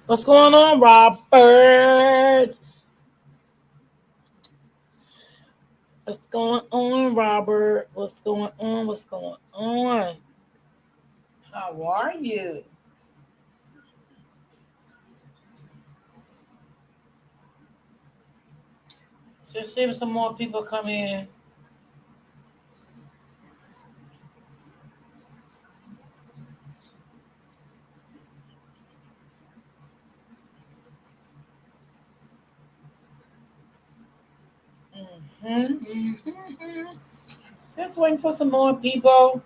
What's going on, Robert? What's going on, Robert? What's going on? What's going on? How are you? Just seeing some more people come in. Mm-hmm. Just waiting for some more people.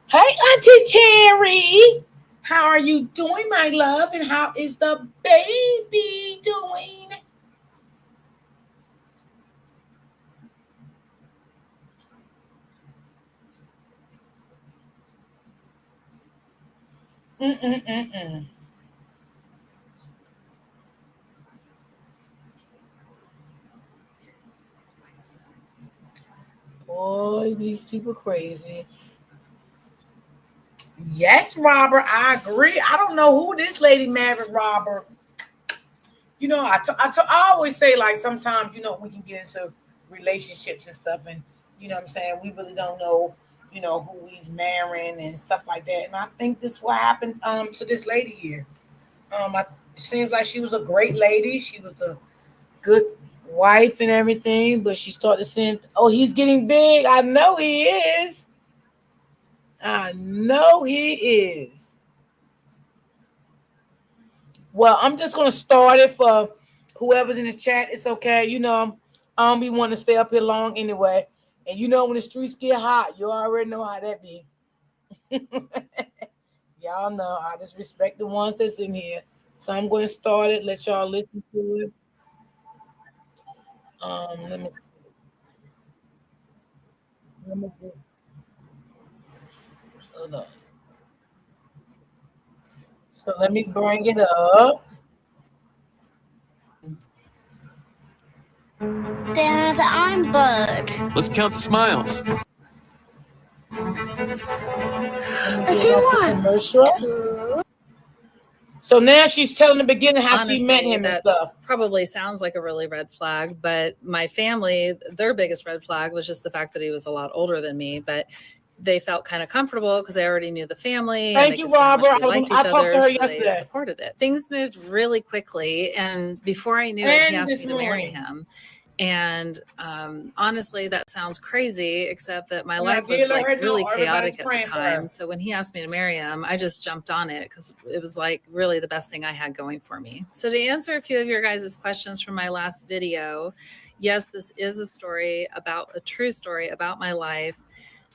Hey, Auntie Cherry. How are you doing, my love? And how is the baby doing? Mm-mm-mm-mm. Boy, these people crazy. Yes, Robert, I agree. I don't know who this lady married, Robert. I always say, like, sometimes, we can get into relationships and stuff, and, what I'm saying, we really don't know, who he's marrying and stuff like that. And I think this what happened to this lady here. It seems like she was a great lady. She was a good wife and everything, but she started saying, oh, he's getting big. I know he is. I know he is. Well, I'm just gonna start it for whoever's in the chat. It's okay. I don't be wanting to stay up here long anyway. And when the streets get hot, you already know how that be. Y'all know I just respect the ones that's in here. So I'm gonna start it, let y'all listen to it. Let me let me hold on. So let me bring it up. Dad, I'm Bud. Let's count the smiles. I see one. Commercial. Two. So now she's telling the beginning how Honestly, she met him and that stuff. probably sounds like a really red flag, but my family, their biggest red flag was just the fact that he was a lot older than me. But they felt kind of comfortable because they already knew the family and Thank they you, could see how much Robert. we liked I each talked to other, her so they yesterday supported it. Things moved really quickly, and before I knew it, he and asked this me to marry morning. him. And honestly, that sounds crazy, except that my And I life did was let like her know really everybody's chaotic at the praying for her. time. So when he asked me to marry him, I just jumped on it because it was like really the best thing I had going for me. So to answer a few of your guys' questions from my last video, yes, this is a true story about my life.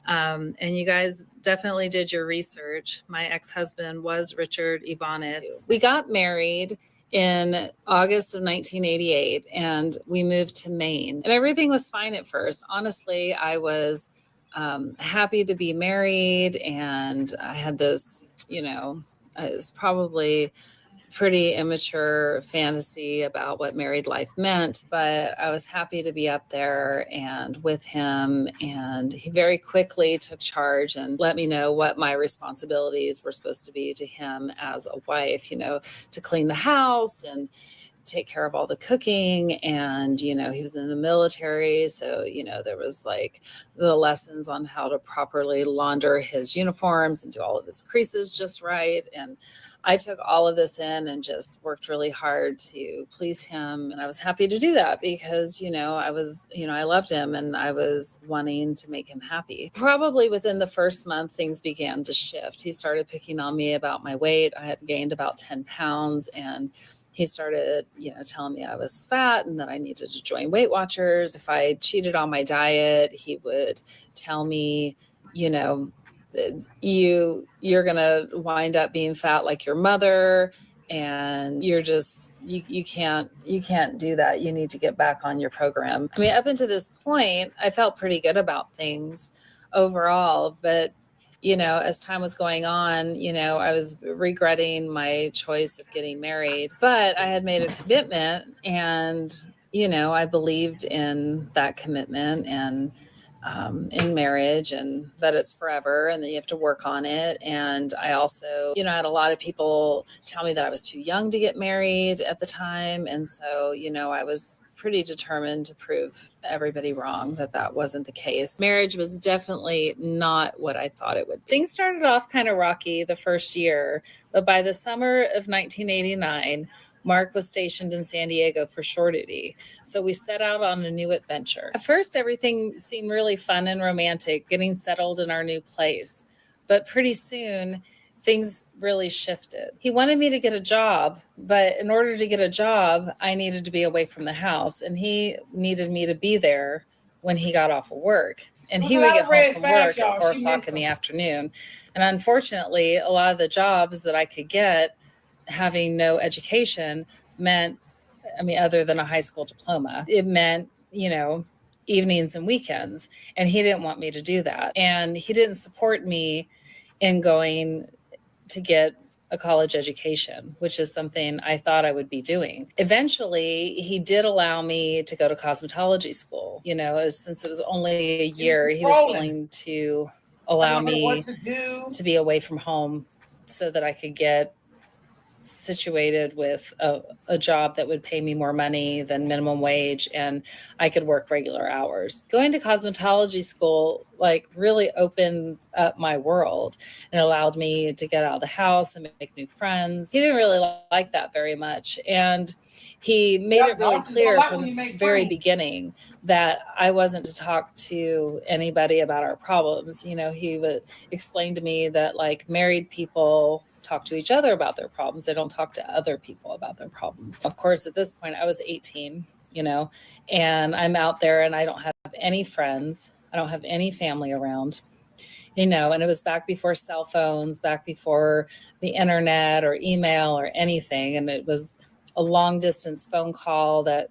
And you guys definitely did your research. My ex-husband was Richard Ivanitz. We got married in August of 1988 and we moved to Maine. And everything was fine at first. Honestly, I was happy to be married and I had this, it's probably pretty immature fantasy about what married life meant, but I was happy to be up there and with him. And he very quickly took charge and let me know what my responsibilities were supposed to be to him as a wife, to clean the house and take care of all the cooking. And he was in the military, so there was like the lessons on how to properly launder his uniforms and do all of his creases just right. And I took all of this in and just worked really hard to please him. And I was happy to do that because, I loved him and I was wanting to make him happy. Probably within the first month, things began to shift. He started picking on me about my weight. I had gained about 10 pounds and he started, telling me I was fat and that I needed to join Weight Watchers. If I cheated on my diet, he would tell me, you're going to wind up being fat like your mother, and you're just you can't do that. You need to get back on your program. I mean, up until this point, I felt pretty good about things overall, but as time was going on, I was regretting my choice of getting married, but I had made a commitment, and I believed in that commitment and in marriage, and that it's forever and that you have to work on it. And I also, had a lot of people tell me that I was too young to get married at the time. And so, I was pretty determined to prove everybody wrong that wasn't the case. Marriage was definitely not what I thought it would be. Things started off kind of rocky the first year, but by the summer of 1989, Mark was stationed in San Diego for shore duty, so we set out on a new adventure. At first, everything seemed really fun and romantic, getting settled in our new place. But pretty soon, things really shifted. He wanted me to get a job, but in order to get a job, I needed to be away from the house, and he needed me to be there when he got off of work. And he would get home from work at 4 o'clock in the afternoon. And unfortunately, a lot of the jobs that I could get, having no education, meant, other than a high school diploma, it meant, evenings and weekends. And he didn't want me to do that. And he didn't support me in going to get a college education, which is something I thought I would be doing. Eventually, he did allow me to go to cosmetology school. Since it was only a year, he was willing to allow me to be away from home so that I could get situated with a job that would pay me more money than minimum wage, and I could work regular hours. Going to cosmetology school really opened up my world and allowed me to get out of the house and make new friends. He didn't really like that very much, and he made it really clear from the very beginning that I wasn't to talk to anybody about our problems. He would explain to me that married people talk to each other about their problems. They don't talk to other people about their problems. Of course, at this point, I was 18, and I'm out there and I don't have any friends. I don't have any family around, and it was back before cell phones, back before the internet or email or anything. And it was a long distance phone call that,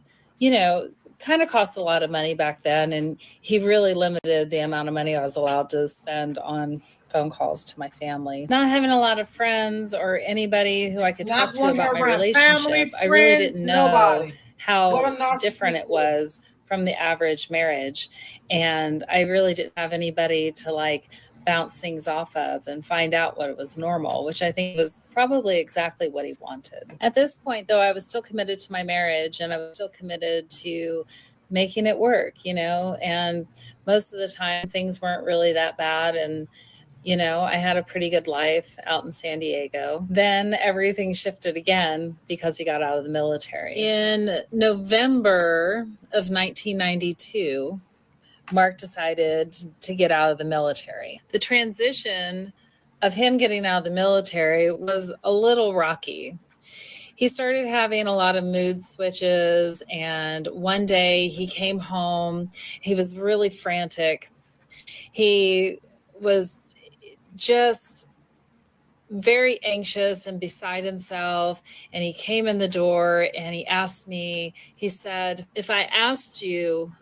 kind of cost a lot of money back then. And he really limited the amount of money I was allowed to spend on phone calls to my family. Not having a lot of friends or anybody who I could talk to about my relationship, I really didn't know how different it was from the average marriage. And I really didn't have anybody to bounce things off of and find out what was normal, which I think was probably exactly what he wanted. At this point, though, I was still committed to my marriage, and I was still committed to making it work, and most of the time things weren't really that bad. And I had a pretty good life out in San Diego. Then everything shifted again because he got out of the military. In November of 1992, Mark decided to get out of the military. The transition of him getting out of the military was a little rocky. He started having a lot of mood switches, and one day he came home. He was really frantic. He was just very anxious and beside himself. And he came in the door and he asked me, he said, "If I asked you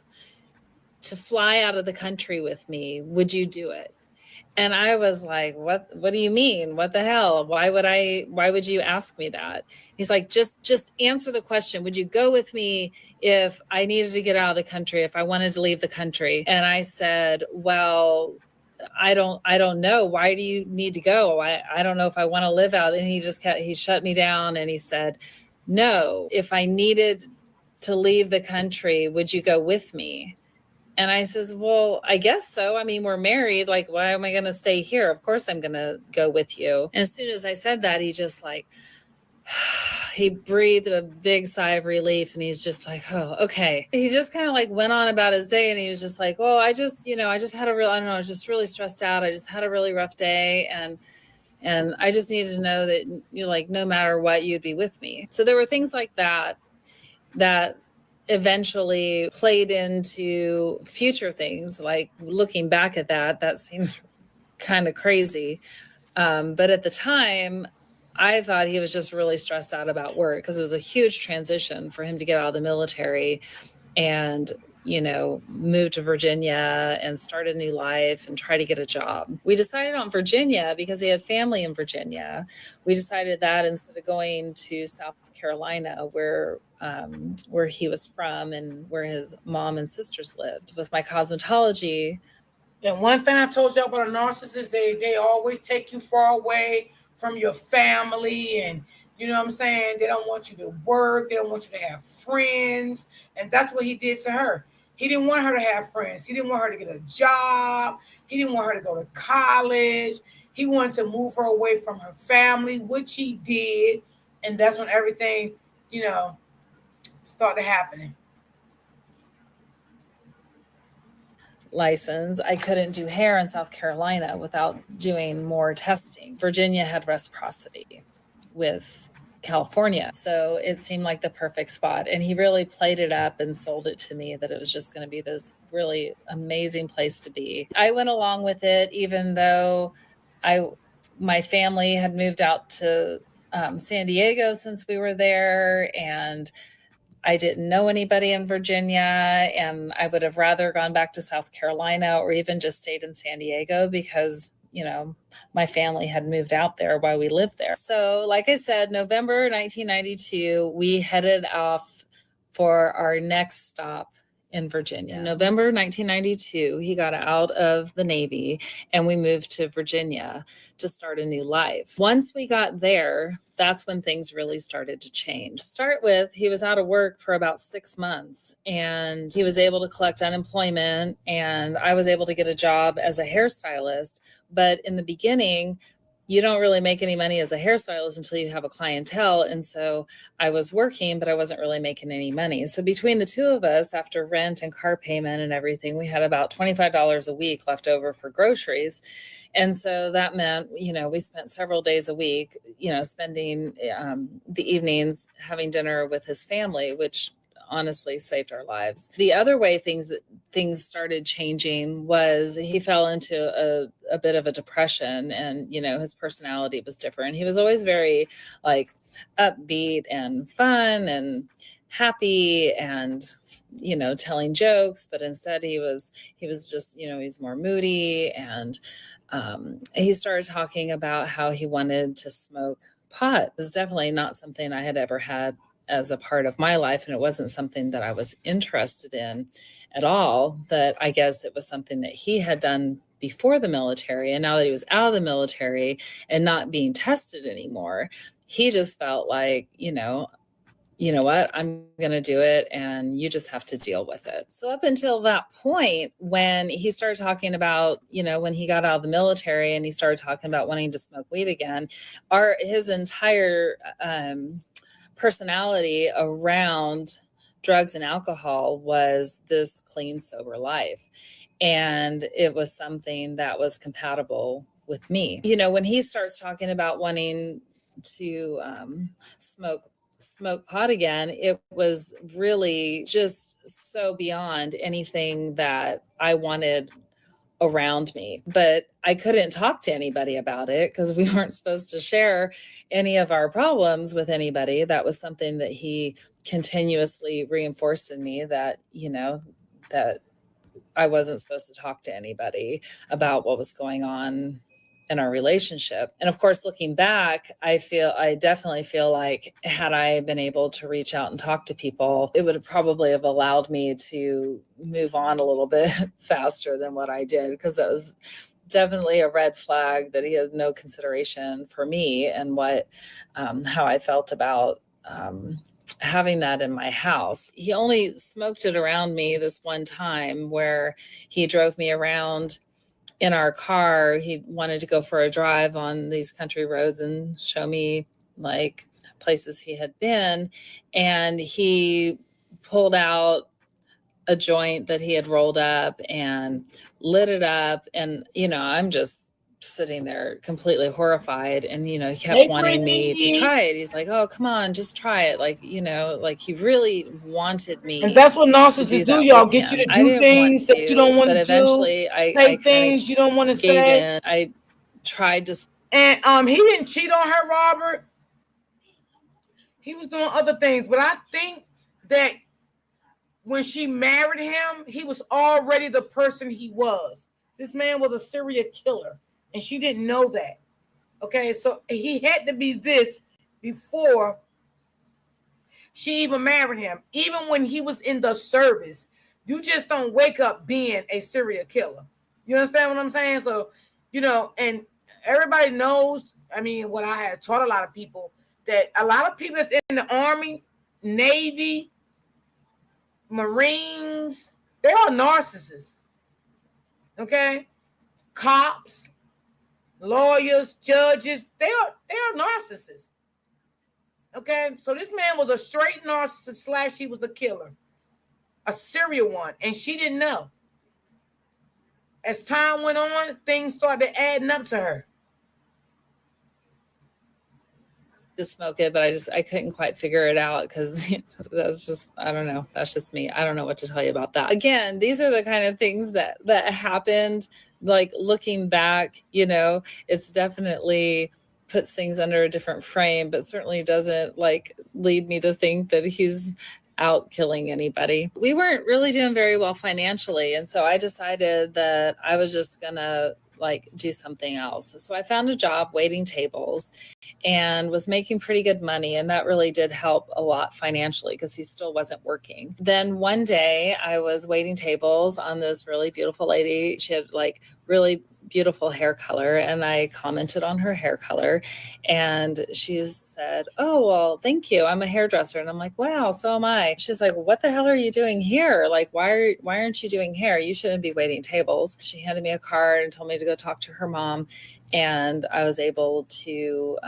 to fly out of the country with me, would you do it?" And I was like, what do you mean? What the hell? Why would you ask me that? He's like, just answer the question. Would you go with me if I needed to get out of the country, if I wanted to leave the country? And I said, well, I don't know. Why do you need to go? I don't know if I want to live out. And he shut me down and he said, no, if I needed to leave the country, would you go with me? And I says, well, I guess so. I mean, we're married. Why am I going to stay here? Of course I'm going to go with you. And as soon as I said that, he just he breathed a big sigh of relief, and he's just like, oh, okay. He just kind of went on about his day, and he was just like, oh, I just had I don't know, I was just really stressed out. I just had a really rough day. And I just needed to know that no matter what, you'd be with me. So there were things like that eventually played into future things. Looking back at that seems kind of crazy. But at the time, I thought he was just really stressed out about work because it was a huge transition for him to get out of the military and, you know, move to Virginia and start a new life and try to get a job. We decided on Virginia because he had family in Virginia. We decided that instead of going to South Carolina, where he was from and where his mom and sisters lived. With my cosmetology, and one thing I told y'all about a narcissist, they always take you far away from your family, and you know what I'm saying? They don't want you to work, they don't want you to have friends. And that's what he did to her. He didn't want her to have friends. He didn't want her to get a job. He didn't want her to go to college. He wanted to move her away from her family, which he did. And that's when everything, you know, started happening. License, I couldn't do hair in South Carolina without doing more testing. Virginia had reciprocity with California, so it seemed like the perfect spot. And he really played it up and sold it to me that it was just going to be this really amazing place to be. I went along with it, even though my family had moved out to San Diego since we were there, and I didn't know anybody in Virginia, and I would have rather gone back to South Carolina or even just stayed in San Diego because, you know, my family had moved out there while we lived there. So, like I said, November 1992, we headed off for our next stop in Virginia. In November 1992, he got out of the Navy and we moved to Virginia to start a new life. Once we got there, that's when things really started to change. Start with, he was out of work for about 6 months and he was able to collect unemployment, and I was able to get a job as a hairstylist. But in the beginning, you don't really make any money as a hairstylist until you have a clientele. And so I was working, but I wasn't really making any money. So between the two of us, after rent and car payment and everything, we had about $25 a week left over for groceries. And so that meant, you know, we spent several days a week, you know, spending the evenings having dinner with his family, which honestly saved our lives. The other way things started changing was he fell into a bit of a depression, and, you know, his personality was different. He was always very like upbeat and fun and happy and, you know, telling jokes, but instead he was just, you know, he's more moody. And he started talking about how he wanted to smoke pot. It was definitely not something I had ever had as a part of my life, and it wasn't something that I was interested in at all. But I guess it was something that he had done before the military, and now that he was out of the military and not being tested anymore, he just felt like, you know what, I'm going to do it and you just have to deal with it. So up until that point, when he started talking about, you know, when he got out of the military and he started talking about wanting to smoke weed again, his entire personality around drugs and alcohol was this clean, sober life. And it was something that was compatible with me. You know, when he starts talking about wanting to smoke pot again, it was really just so beyond anything that I wanted around me. But I couldn't talk to anybody about it because we weren't supposed to share any of our problems with anybody. That was something that he continuously reinforced in me, that, you know, that I wasn't supposed to talk to anybody about what was going on in our relationship. And of course, looking back, I definitely feel like had I been able to reach out and talk to people, it would probably have allowed me to move on a little bit faster than what I did, because that was definitely a red flag that he had no consideration for me and how I felt about having that in my house. He only smoked it around me this one time where he drove me around in our car. He wanted to go for a drive on these country roads and show me like places he had been. And he pulled out a joint that he had rolled up and lit it up. And, you know, I'm just sitting there completely horrified. And, he kept Hey, wanting me to Brittany. try it. He's like, oh, come on, just try it. Like, like he really wanted And me that's what to narcissists do do, that y'all. with Get you him. to I do didn't want things that you don't to, want but to do, eventually I say kind of things you don't want to gave say. in. I tried to. And he didn't cheat on her, Robert. He was doing other things. But I think that when she married him, he was already the person he was. This man was a serial killer, and she didn't know that. Okay, so he had to be this before she even married him. Even when he was in the service, you just don't wake up being a serial killer. You understand what I'm saying? So, and everybody knows, what I had taught a lot of people, that a lot of people that's in the Army, Navy, Marines, they are narcissists. Okay? Cops, lawyers, judges, they are narcissists. Okay? So this man was a straight narcissist / he was a killer. A serial one. And she didn't know. As time went on, things started adding up to her. To smoke it, but I couldn't quite figure it out because that's just, I don't know. That's just me. I don't know what to tell you about that. Again, these are the kind of things that happened. Like looking back, it's definitely puts things under a different frame, but certainly doesn't lead me to think that he's out killing anybody. We weren't really doing very well financially, and so I decided that I was just gonna do something else. So I found a job waiting tables and was making pretty good money. And that really did help a lot financially because he still wasn't working. Then one day I was waiting tables on this really beautiful lady. She had really beautiful hair color, and I commented on her hair color, and she said, oh, well, thank you, I'm a hairdresser. And I'm like, wow, so am I. She's like, what the hell are you doing here? Why aren't you doing hair? You shouldn't be waiting tables. She handed me a card and told me to go talk to her mom, and I was able to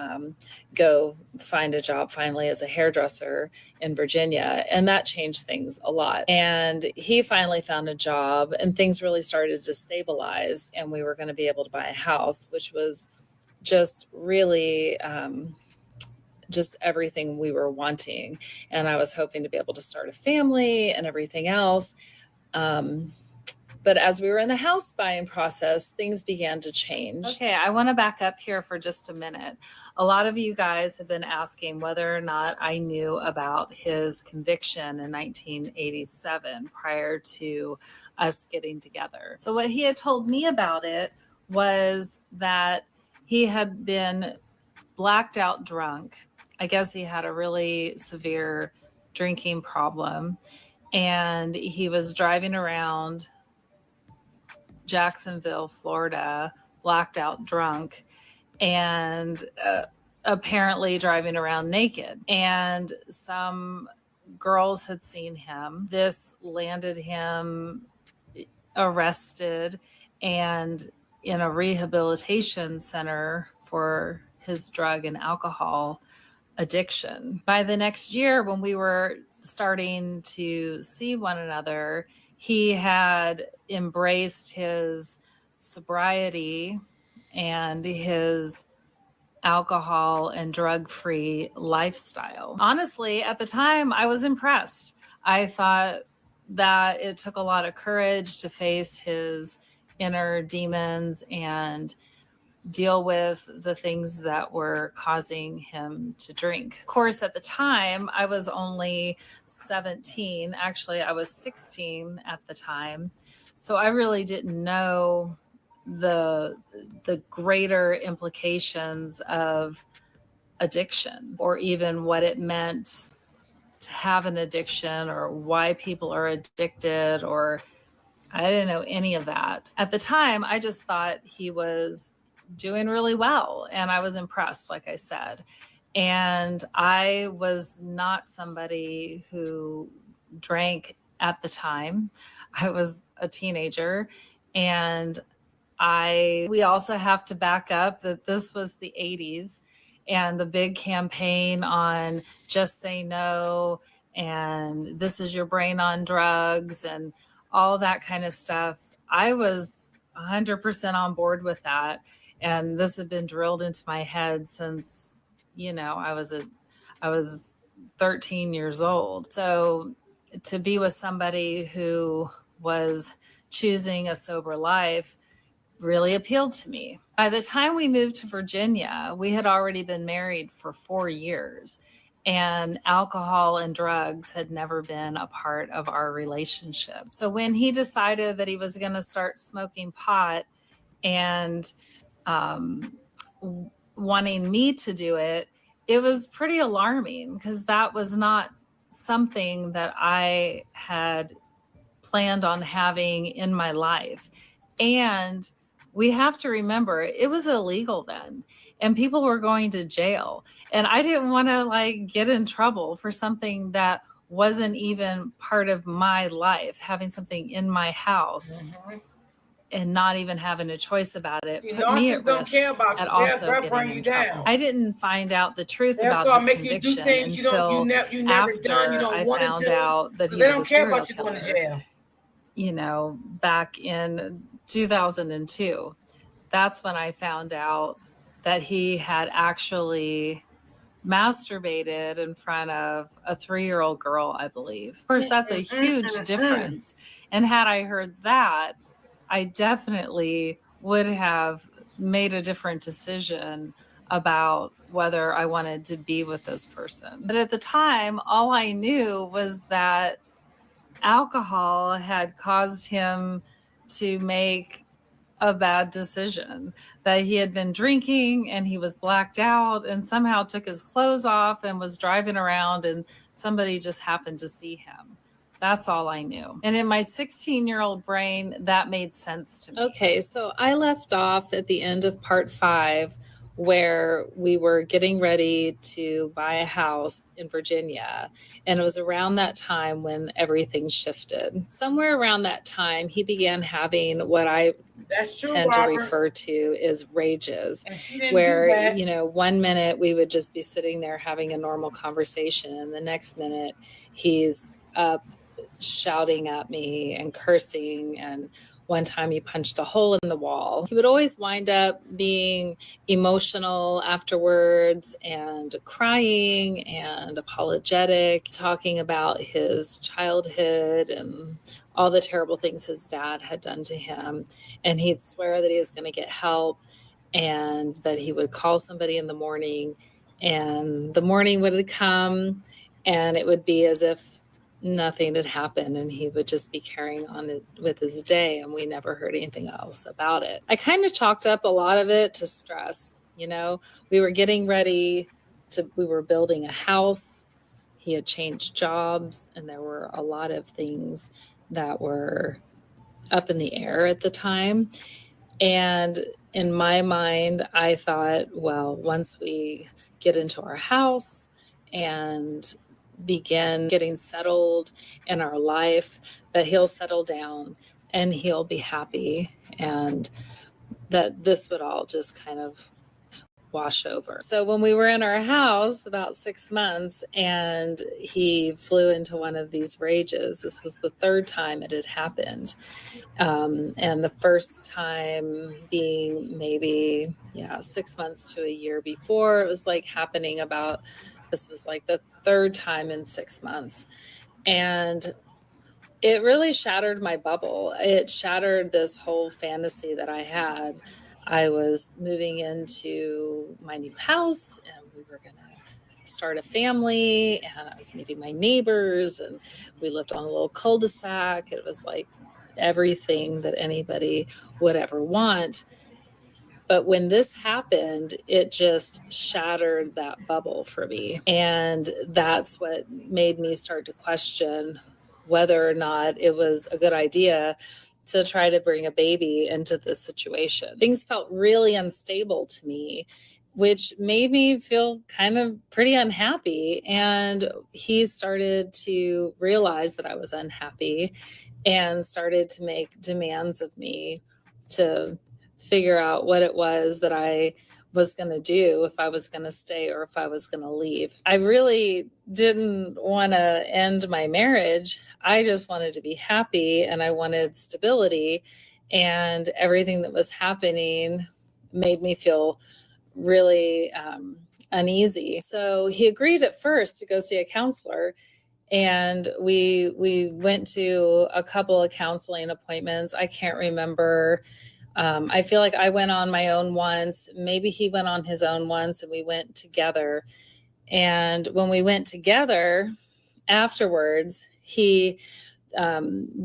go find a job finally as a hairdresser in Virginia. And that changed things a lot. And he finally found a job, and things really started to stabilize, and we were going to be able to buy a house, which was just really just everything we were wanting. And I was hoping to be able to start a family and everything else. But as we were in the house buying process, things began to change. Okay, I want to back up here for just a minute. A lot of you guys have been asking whether or not I knew about his conviction in 1987 prior to us getting together. So what he had told me about it was that he had been blacked out drunk. I guess he had a really severe drinking problem, and he was driving around Jacksonville, Florida, blacked out drunk, and apparently driving around naked. And some girls had seen him. This landed him arrested and in a rehabilitation center for his drug and alcohol addiction. By the next year, when we were starting to see one another, he had embraced his sobriety and his alcohol and drug-free lifestyle. Honestly, at the time, I was impressed. I thought that it took a lot of courage to face his inner demons and deal with the things that were causing him to drink. Of course, at the time, I was only 17. Actually, I was 16 at the time. So I really didn't know the greater implications of addiction, or even what it meant to have an addiction, or why people are addicted, or I didn't know any of that. At the time, I just thought he was doing really well, and I was impressed, like I said. And I was not somebody who drank at the time. I was a teenager, and we also have to back up that this was the 80s, and the big campaign on just say no, and this is your brain on drugs, and all that kind of stuff. I was 100% on board with that. And this had been drilled into my head since, I was 13 years old. So to be with somebody who was choosing a sober life really appealed to me. By the time we moved to Virginia, we had already been married for 4 years, and alcohol and drugs had never been a part of our relationship. So when he decided that he was going to start smoking pot and wanting me to do it, it was pretty alarming because that was not something that I had planned on having in my life. And we have to remember it was illegal then, and people were going to jail. And I didn't want to get in trouble for something that wasn't even part of my life, having something in my house. Mm-hmm. And not even having a choice about it put me at risk at also getting in trouble. I didn't find out the truth about this conviction until after I found out that he was a serial killer. Back in 2002. That's when I found out that he had actually masturbated in front of a 3-year-old girl, I believe. Of course, that's a huge difference. And had I heard that, I definitely would have made a different decision about whether I wanted to be with this person. But at the time, all I knew was that alcohol had caused him to make a bad decision, that he had been drinking and he was blacked out and somehow took his clothes off and was driving around and somebody just happened to see him. That's all I knew. And in my 16-year-old brain, that made sense to me. Okay, so I left off at the end of part 5 where we were getting ready to buy a house in Virginia. And it was around that time when everything shifted. Somewhere around that time, he began having what I tend to refer to as rages, where, 1 minute we would just be sitting there having a normal conversation, and the next minute he's up shouting at me and cursing. And one time he punched a hole in the wall. He would always wind up being emotional afterwards and crying and apologetic, talking about his childhood and all the terrible things his dad had done to him. And he'd swear that he was going to get help and that he would call somebody in the morning, and the morning would come and it would be as if nothing had happened, and he would just be carrying on with his day, and we never heard anything else about it. I kind of chalked up a lot of it to stress. We were getting ready we were building a house. He had changed jobs, and there were a lot of things that were up in the air at the time. And in my mind, I thought, well, once we get into our house and begin getting settled in our life, that he'll settle down and he'll be happy, and that this would all just kind of wash over. So when we were in our house about 6 months and he flew into one of these rages, this was the 3rd time it had happened. And the first time being maybe 6 months to a year before. It was happening this was the 3rd time in 6 months. And it really shattered my bubble. It shattered this whole fantasy that I had. I was moving into my new house, and we were going to start a family, and I was meeting my neighbors, and we lived on a little cul-de-sac. It was everything that anybody would ever want. But when this happened, it just shattered that bubble for me. And that's what made me start to question whether or not it was a good idea to try to bring a baby into this situation. Things felt really unstable to me, which made me feel kind of pretty unhappy. And he started to realize that I was unhappy and started to make demands of me to figure out what it was that I was going to do, if I was going to stay or if I was going to leave. I really didn't want to end my marriage. I just wanted to be happy, and I wanted stability, and everything that was happening made me feel really uneasy. So he agreed at first to go see a counselor. And we went to a couple of counseling appointments. I can't remember. I feel like I went on my own once. Maybe he went on his own once, and we went together. And when we went together afterwards, he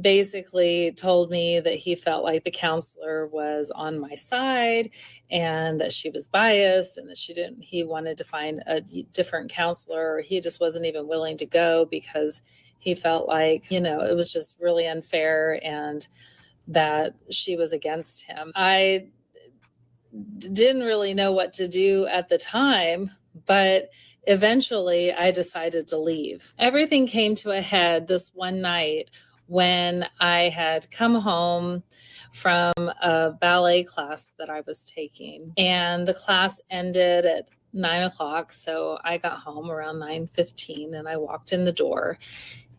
basically told me that he felt like the counselor was on my side and that she was biased and that he wanted to find a different counselor, or he just wasn't even willing to go because he felt like, it was just really unfair and that she was against him. I didn't really know what to do at the time, but eventually I decided to leave. Everything came to a head this one night when I had come home from a ballet class that I was taking, and the class ended at 9:00. So I got home around 9:15 and I walked in the door.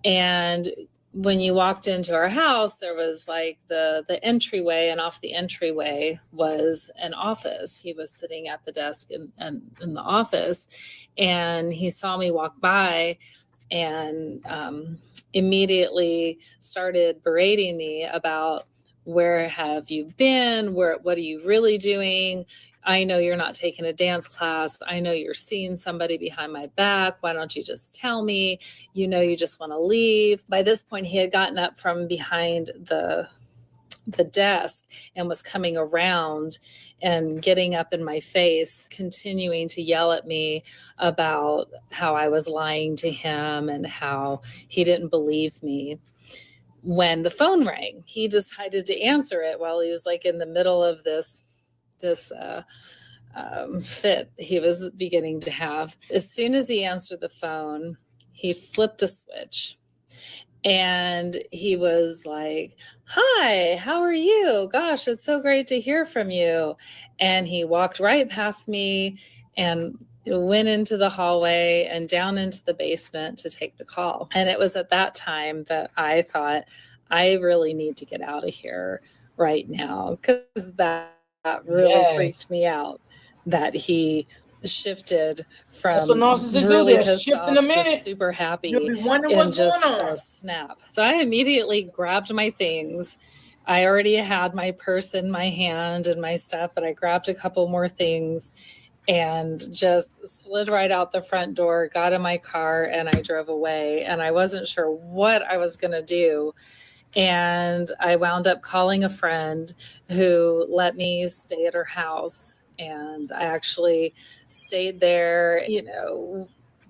And when you walked into our house, there was like the entryway, and off the entryway was an office. He was sitting at the desk in the office, and he saw me walk by and immediately started berating me about, where have you been? What are you really doing? I know you're not taking a dance class. I know you're seeing somebody behind my back. Why don't you just tell me? You just want to leave. By this point, he had gotten up from behind the desk and was coming around and getting up in my face, continuing to yell at me about how I was lying to him and how he didn't believe me. When the phone rang, he decided to answer it while he was like in the middle of this fit he was beginning to have. As soon as he answered the phone, he flipped a switch and he was like, "Hi, how are you? Gosh, it's so great to hear from you." And he walked right past me and went into the hallway and down into the basement to take the call. And it was at that time that I thought, I really need to get out of here right now, because that really freaked me out, that he shifted from really pissed off to super happy in just a snap. So I immediately grabbed my things. I already had my purse in my hand and my stuff, but I grabbed a couple more things and just slid right out the front door, got in my car, and I drove away. And I wasn't sure what I was going to do. And I wound up calling a friend who let me stay at her house. And I actually stayed there,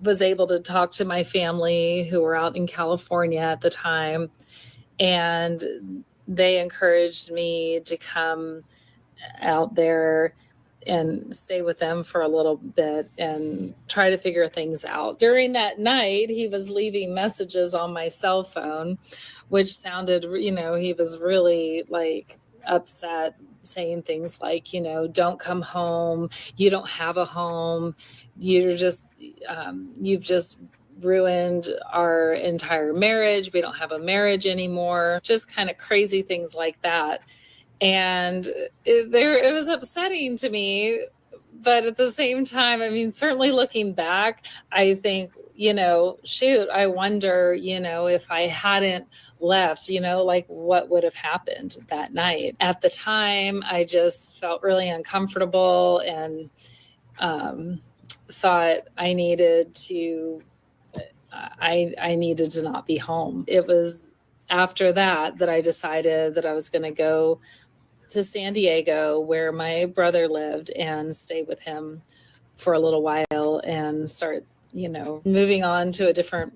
was able to talk to my family who were out in California at the time. And they encouraged me to come out there and stay with them for a little bit and try to figure things out. During that night, he was leaving messages on my cell phone, which sounded, he was really like upset, saying things like, "Don't come home. You don't have a home. You've just ruined our entire marriage. We don't have a marriage anymore." Just kind of crazy things like that. And it was upsetting to me. But at the same time, certainly looking back, I think, shoot, I wonder, if I hadn't left, like what would have happened that night. At the time, I just felt really uncomfortable and thought I needed to not be home. It was after that I decided that I was going to go to San Diego, where my brother lived, and stay with him for a little while and start, moving on to a different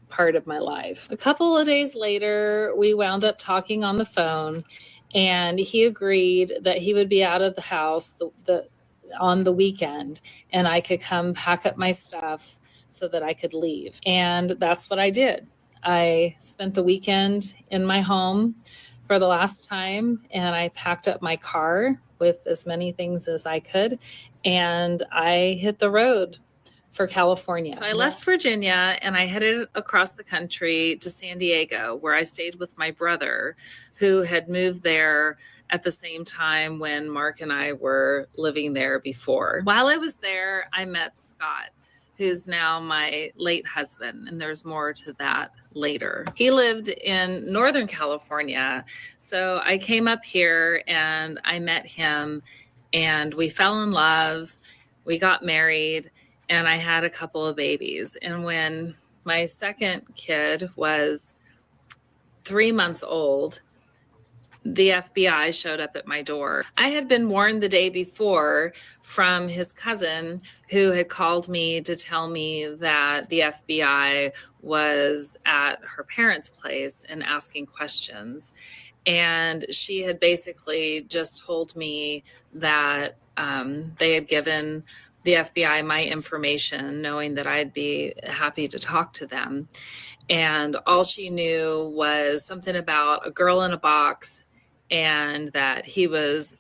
part of my life. A couple of days later, we wound up talking on the phone, and he agreed that he would be out of the house on the weekend, and I could come pack up my stuff so that I could leave. And that's what I did. I spent the weekend in my home for the last time, and I packed up my car with as many things as I could, and I hit the road for California. So I left Virginia and I headed across the country to San Diego, where I stayed with my brother, who had moved there at the same time when Mark and I were living there before. While I was there, I met Scott, who's now my late husband, and there's more to that later. He lived in Northern California, so I came up here and I met him, and we fell in love. We got married, and I had a couple of babies. And when my second kid was 3 months old, the FBI showed up at my door. I had been warned the day before from his cousin, who had called me to tell me that the FBI was at her parents' place and asking questions. And she had basically just told me that they had given the FBI my information, knowing that I'd be happy to talk to them. And all she knew was something about a girl in a box, and that he was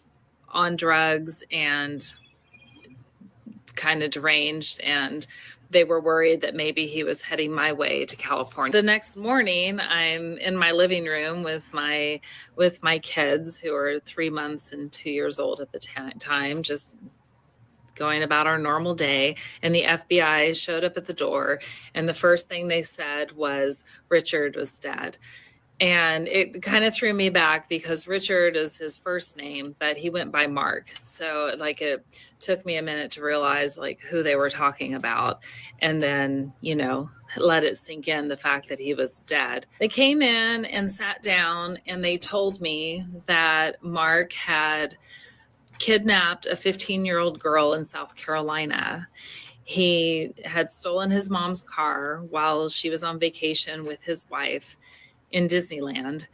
on drugs and kind of deranged, and they were worried that maybe he was heading my way to California. The next morning, I'm in my living room with my kids, who are 3 months and 2 years old at the time, just going about our normal day. And the FBI showed up at the door, and the first thing they said was Richard was dead. And it kind of threw me back because Richard is his first name, but he went by Mark. So it took me a minute to realize who they were talking about, and then, let it sink in, the fact that he was dead. They came in and sat down, and they told me that Mark had kidnapped a 15-year-old girl in South Carolina. He had stolen his mom's car while she was on vacation with his wife in Disneyland,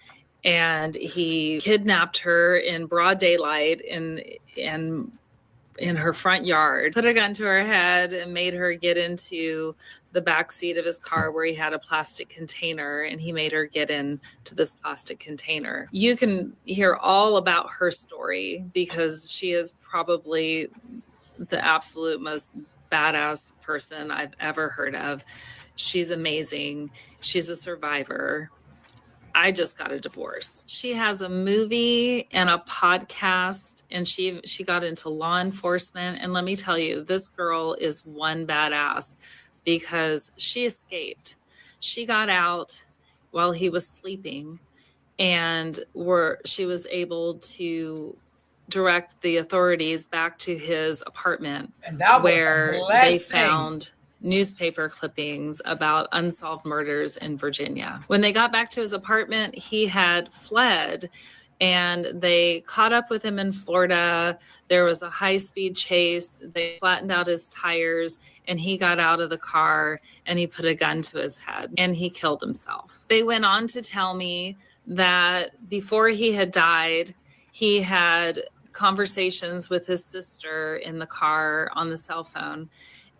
and he kidnapped her in broad daylight in her front yard, put a gun to her head, and made her get into the back seat of his car where he had a plastic container, and he made her get into this plastic container. You can hear all about her story because she is probably the absolute most badass person I've ever heard of. She's amazing. She's a survivor. I just got a divorce. She has a movie and a podcast, and she got into law enforcement. And let me tell you, this girl is one badass because she escaped. She got out while he was sleeping, and she was able to direct the authorities back to his apartment, where they found newspaper clippings about unsolved murders in Virginia. When they got back to his apartment, he had fled, and they caught up with him in Florida. There was a high-speed chase. They flattened out his tires, and he got out of the car, and he put a gun to his head, and he killed himself. They went on to tell me that before he had died, he had conversations with his sister in the car on the cell phone.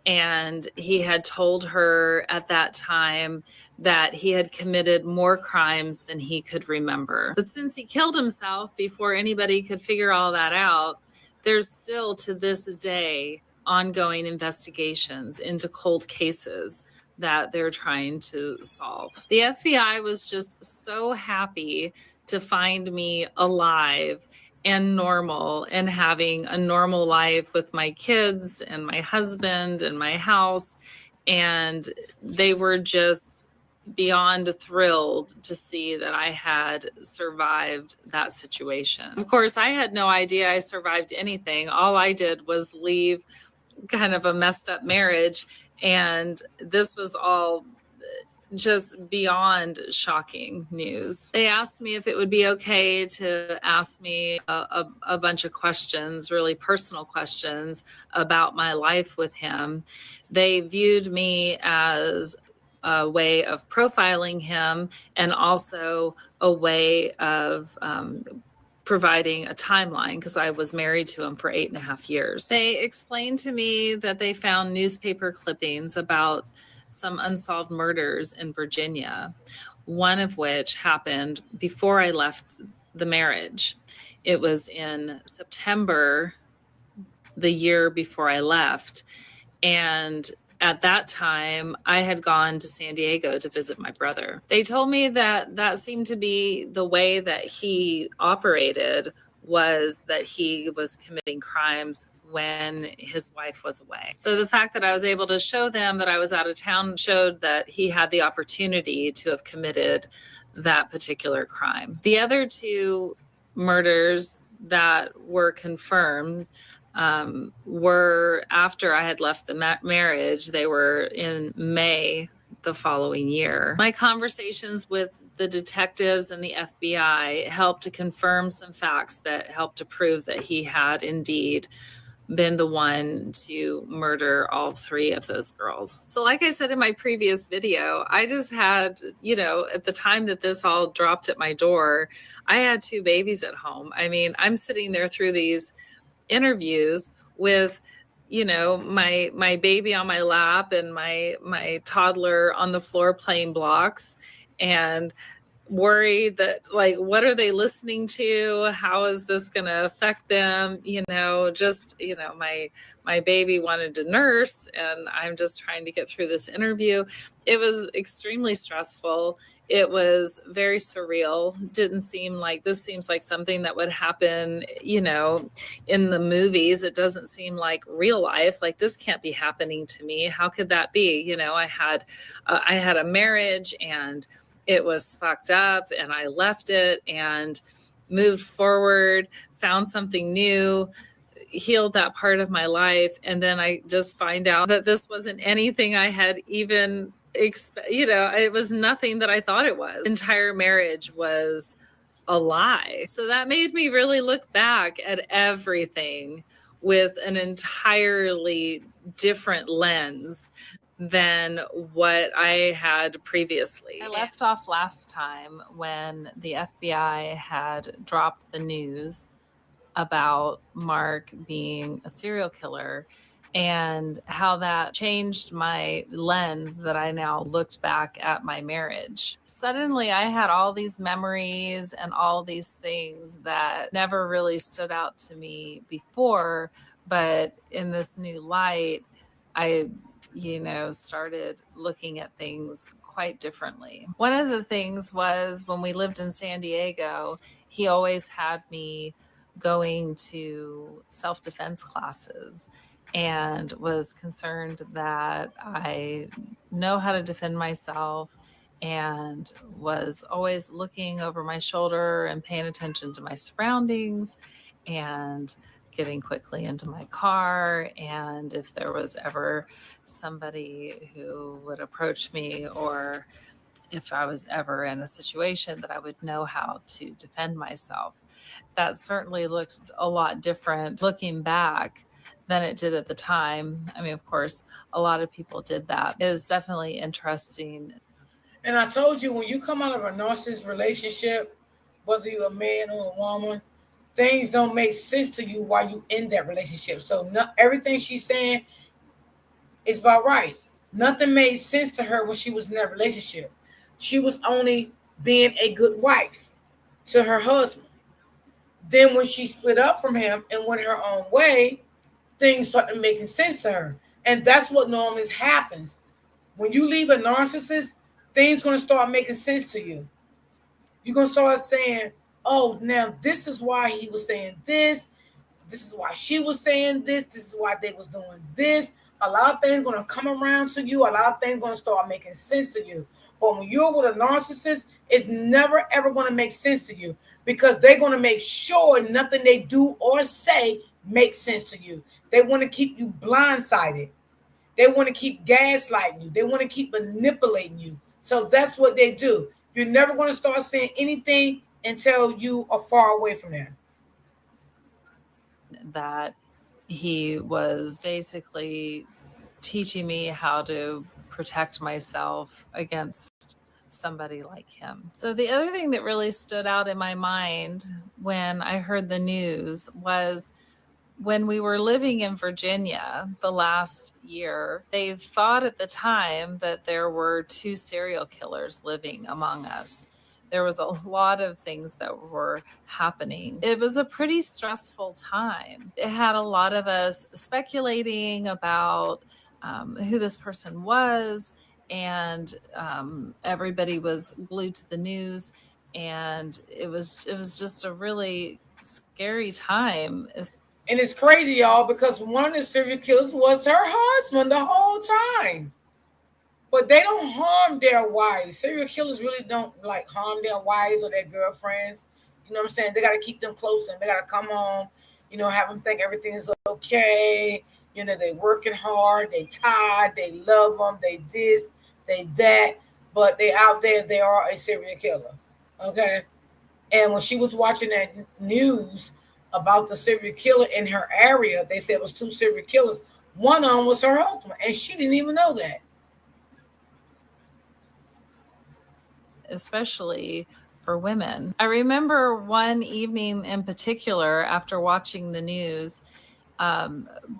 And he had told her at that time that he had committed more crimes than he could remember. But since he killed himself before anybody could figure all that out, there's still to this day ongoing investigations into cold cases that they're trying to solve. The FBI was just so happy to find me alive and normal and having a normal life with my kids and my husband and my house. And they were just beyond thrilled to see that I had survived that situation. Of course, I had no idea I survived anything. All I did was leave kind of a messed up marriage. And this was all just beyond shocking news. They asked me if it would be okay to ask me a bunch of questions, really personal questions about my life with him. They viewed me as a way of profiling him, and also a way of providing a timeline, because I was married to him for 8.5 years. They explained to me that they found newspaper clippings about some unsolved murders in Virginia, one of which happened before I left the marriage. It was in September, the year before I left. And at that time, I had gone to San Diego to visit my brother. They told me that that seemed to be the way that he operated, was that he was committing crimes when his wife was away. So the fact that I was able to show them that I was out of town showed that he had the opportunity to have committed that particular crime. The other two murders that were confirmed were after I had left the marriage. They were in May the following year. My conversations with the detectives and the FBI helped to confirm some facts that helped to prove that he had indeed been the one to murder all three of those girls. So like I said in my previous video, I just had, at the time that this all dropped at my door, I had two babies at home. I mean, I'm sitting there through these interviews with my baby on my lap and my toddler on the floor playing blocks, and worried that, like, what are they listening to? How is this going to affect them? My baby wanted to nurse, and I'm just trying to get through this interview. It was extremely stressful. It was very surreal. This seems like something that would happen, in the movies. It doesn't seem like real life. Like, this can't be happening to me. How could that be? I had a marriage, and it was fucked up, and I left it and moved forward, found something new, healed that part of my life. And then I just find out that this wasn't anything I had even it was nothing that I thought it was. Entire marriage was a lie. So that made me really look back at everything with an entirely different lens than what I had previously. I left off last time when the FBI had dropped the news about Mark being a serial killer, and how that changed my lens that I now looked back at my marriage. Suddenly I had all these memories and all these things that never really stood out to me before, but in this new light, I started looking at things quite differently. One of the things was, when we lived in San Diego, he always had me going to self-defense classes, and was concerned that I know how to defend myself, and was always looking over my shoulder and paying attention to my surroundings, and getting quickly into my car. And if there was ever somebody who would approach me, or if I was ever in a situation, that I would know how to defend myself. That certainly looked a lot different looking back than it did at the time. I mean, of course, a lot of people did that. It was definitely interesting. And I told you, when you come out of a narcissist relationship, whether you're a man or a woman, things don't make sense to you while you in that relationship. So everything she's saying is about right. Nothing made sense to her when she was in that relationship. She was only being a good wife to her husband. Then when she split up from him and went her own way, things started making sense to her. And that's what normally happens. When you leave a narcissist, things going to start making sense to you. You're going to start saying, oh, now this is why he was saying this. This is why she was saying this. This is why they was doing this. A lot of things going to come around to you. A lot of things going to start making sense to you. But when you're with a narcissist, it's never, ever going to make sense to you, because they're going to make sure nothing they do or say makes sense to you. They want to keep you blindsided. They want to keep gaslighting you. They want to keep manipulating you. So that's what they do. You're never going to start saying anything until you are far away from them. That he was basically teaching me how to protect myself against somebody like him. So the other thing that really stood out in my mind when I heard the news was, when we were living in Virginia the last year, they thought at the time that there were 2 serial killers living among us. There was a lot of things that were happening. It was a pretty stressful time. It had a lot of us speculating about who this person was, and everybody was glued to the news, and it was just a really scary time. And it's crazy, y'all, because one of the serial killers was her husband the whole time. But they don't harm their wives. Serial killers really don't like harm their wives or their girlfriends. You know what I'm saying? They got to keep them close to them. They got to come home, have them think everything is okay. They working hard. They tired. They love them. They this, they that. But they out there, they are a serial killer. Okay? And when she was watching that news about the serial killer in her area, they said it was 2 serial killers. One of them was her husband, and she didn't even know that. Especially for women. I remember one evening in particular, after watching the news,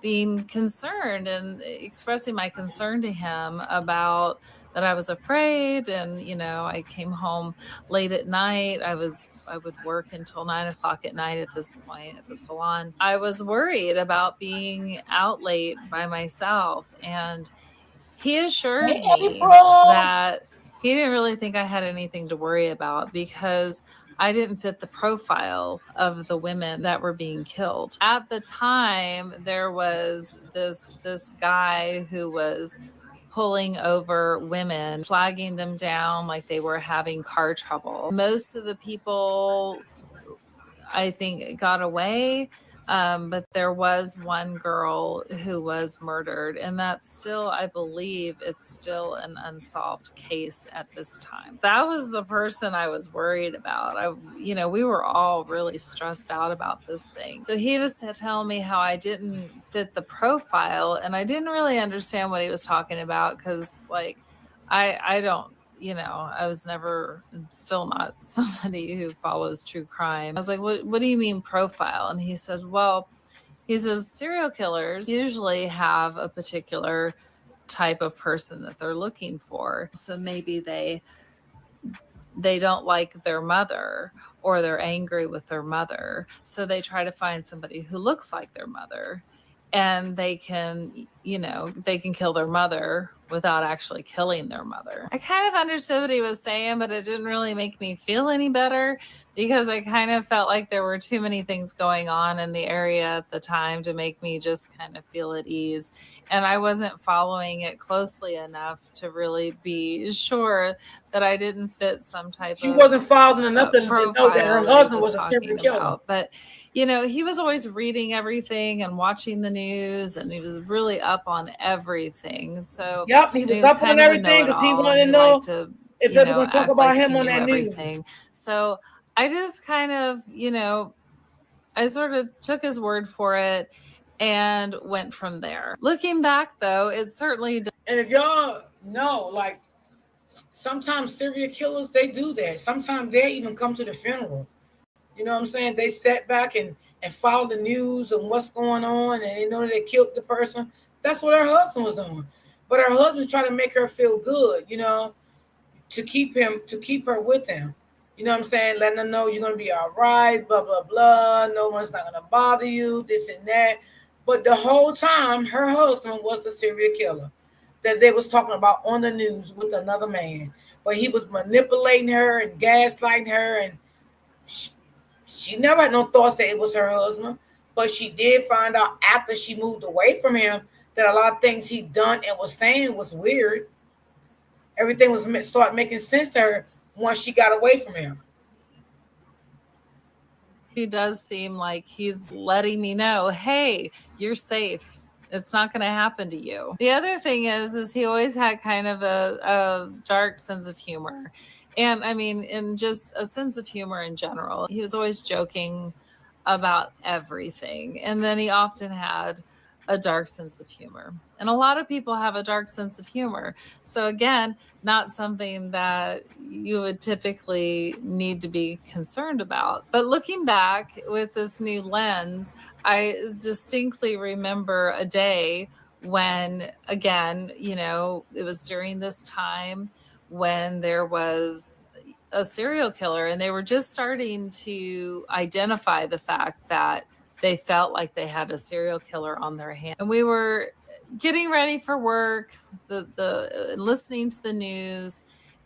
being concerned and expressing my concern to him about that I was afraid. And, I came home late at night. I would work until 9:00 at night at this point at the salon. I was worried about being out late by myself. And he assured me that he didn't really think I had anything to worry about because I didn't fit the profile of the women that were being killed. At the time, there was this guy who was pulling over women, flagging them down like they were having car trouble. Most of the people, I think, got away. But there was one girl who was murdered, and that's still, I believe, it's still an unsolved case at this time. That was the person I was worried about. We were all really stressed out about this thing. So he was telling me how I didn't fit the profile, and I didn't really understand what he was talking about because, I don't. I was never, still not somebody who follows true crime. I was like, what do you mean profile? And he said, serial killers usually have a particular type of person that they're looking for. So maybe they don't like their mother, or they're angry with their mother. So they try to find somebody who looks like their mother, and they can kill their mother without actually killing their mother. I kind of understood what he was saying, but it didn't really make me feel any better because I kind of felt like there were too many things going on in the area at the time to make me just kind of feel at ease. And I wasn't following it closely enough to really be sure that I didn't fit some type She wasn't following enough to know that her husband was a serial killer. But he was always reading everything and watching the news, and he was really up on everything. So yep, he was up on everything because he wanted to know if they were going to talk about him on that news. So I just kind of, I sort of took his word for it and went from there. Looking back, though, it certainly does. And if y'all know, sometimes serial killers, they do that. Sometimes they even come to the funeral. You know what I'm saying? They sat back and follow the news and what's going on, and they know that they killed the person. That's what her husband was doing. But her husband tried to make her feel good, to keep her with him. You know what I'm saying? Letting her know you're going to be all right, blah, blah, blah. No one's not going to bother you, this and that. But the whole time, her husband was the serial killer that they was talking about on the news with another man. But he was manipulating her and gaslighting her, and she never had no thoughts that it was her husband. But she did find out after she moved away from him that a lot of things he'd done and was saying was weird. Everything was start making sense to her once she got away from him. It does seem like he's letting me know, hey, you're safe. It's not going to happen to you. The other thing is he always had kind of a dark sense of humor. And I mean, in just a sense of humor in general. He was always joking about everything. And then he often had a dark sense of humor. And a lot of people have a dark sense of humor. So again, not something that you would typically need to be concerned about. But looking back with this new lens, I distinctly remember a day when, again, it was during this time when there was a serial killer, and they were just starting to identify the fact that they felt like they had a serial killer on their hand. And we were getting ready for work, the listening to the news,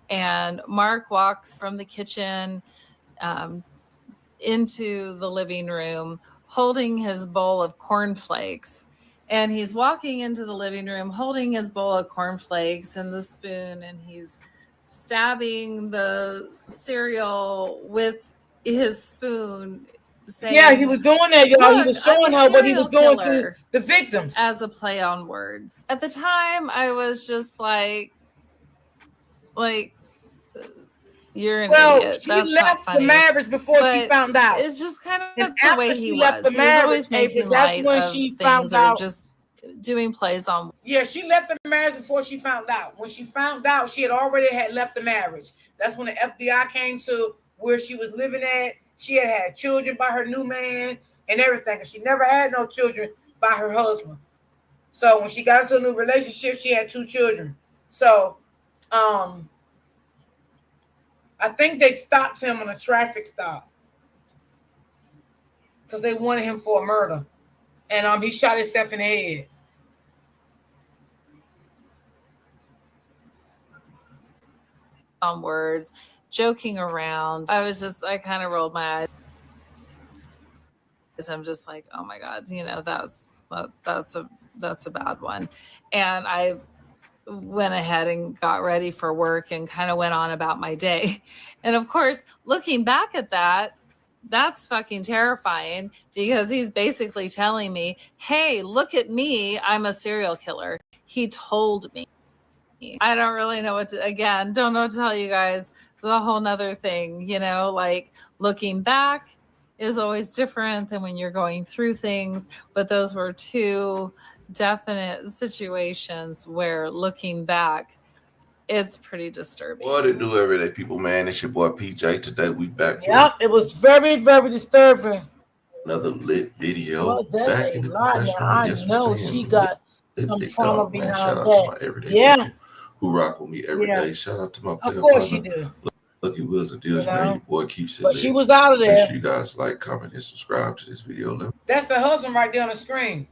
and Mark walks from the kitchen into the living room holding his bowl of cornflakes. And he's walking into the living room holding his bowl of cornflakes and the spoon, and he's stabbing the cereal with his spoon, saying, yeah, he was doing that, y'all. He "Look, was I'm showing a her what he was serial doing to killer," the victims. as a play on words. At the time, I was just like, you're an idiot. She That's not left the funny. marriage before she But found out. it's just kind And of the way after he she left was. the He was always marriage, making April, that's light when of she things found or out. just doing plays on. Yeah, she left the marriage before she found out. When she found out, she had already left the marriage. That's when the FBI came to where she was living at. She had children by her new man and everything. And she never had no children by her husband. So when she got into a new relationship, she had 2 children. So I think they stopped him on a traffic stop because they wanted him for a murder. And he shot himself in the head. On words, joking around. I kind of rolled my eyes. I'm just like, oh my God, that's a bad one. And I went ahead and got ready for work and kind of went on about my day. And of course, looking back at that, that's fucking terrifying, because he's basically telling me, hey, look at me, I'm a serial killer. He told me. I don't really know don't know what to tell you guys. The whole nother thing, like looking back is always different than when you're going through things. But those were 2 definite situations where looking back, it's pretty disturbing. What it do, everyday people, man? It's your boy PJ. Today we back Yep, it was very, very disturbing. another lit video. Well, that's Back a in the lot now. professional. I Yes, we know stay she in got lit some big trauma dog, man. behind Shout out that. to my everyday Yeah, people who rock with me every yeah. day. Shout out to my Of player course you partner, do. Lucky Wheels and You Deals, man. know, Your boy keeps it but she lit. was out of Make there. sure you guys like, comment, and subscribe to this video. That's the husband right there on the screen.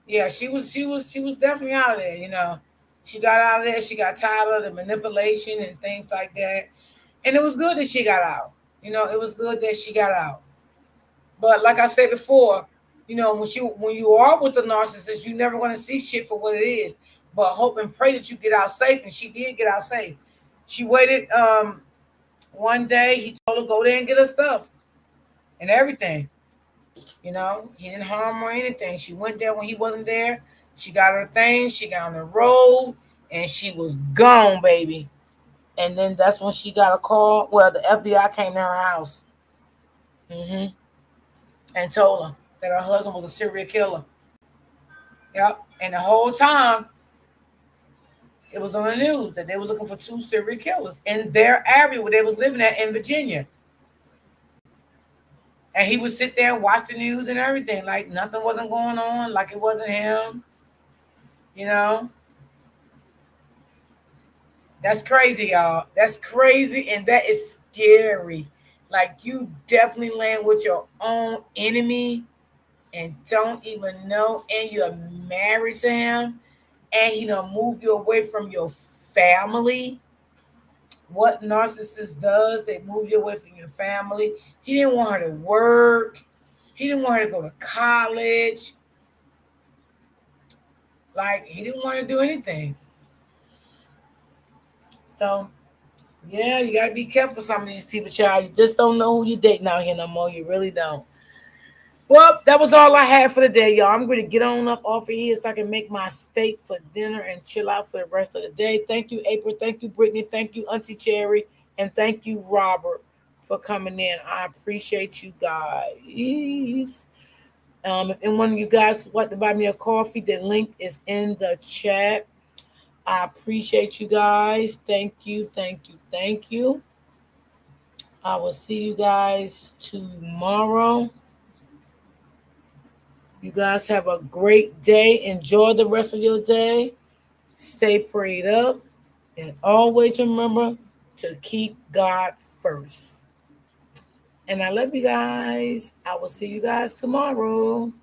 Yeah, she was definitely out of there. She got out of there. She got tired of the manipulation and things like that. And it was good that she got out. It was good that she got out. But like I said before, when you are with the narcissist, you're never going to see shit for what it is. But hope and pray that you get out safe. And she did get out safe. She waited one day. He told her, go there and get her stuff and everything. He didn't harm her or anything. She went there when he wasn't there. She got her things. She got on the road, and she was gone, baby. And then that's when she got a call. Well, the FBI came to her house, and told her that her husband was a serial killer. Yep. And the whole time, it was on the news that they were looking for 2 serial killers in their area where they was living at in Virginia. And he would sit there and watch the news and everything, like nothing wasn't going on, like it wasn't him. That's crazy, y'all. That's crazy, and that is scary. Like, you definitely land with your own enemy and don't even know, and you're married to him, and he done moved you away from your family. What narcissist does, they move you away from your family. He didn't want her to work. He didn't want her to go to college. Like, he didn't want to do anything. So, yeah, you got to be careful some of these people, child. You just don't know who you're dating out here no more. You really don't. Well, that was all I had for the day, y'all. I'm going to get on up off of here so I can make my steak for dinner and chill out for the rest of the day. Thank you, April. Thank you, Brittany. Thank you, Auntie Cherry. And thank you, Robert, for coming in. I appreciate you guys. If one of you guys want to buy me a coffee, the link is in the chat. I appreciate you guys. Thank you, thank you, thank you. I will see you guys tomorrow. You guys have a great day. Enjoy the rest of your day. Stay prayed up. And always remember to keep God first. And I love you guys. I will see you guys tomorrow.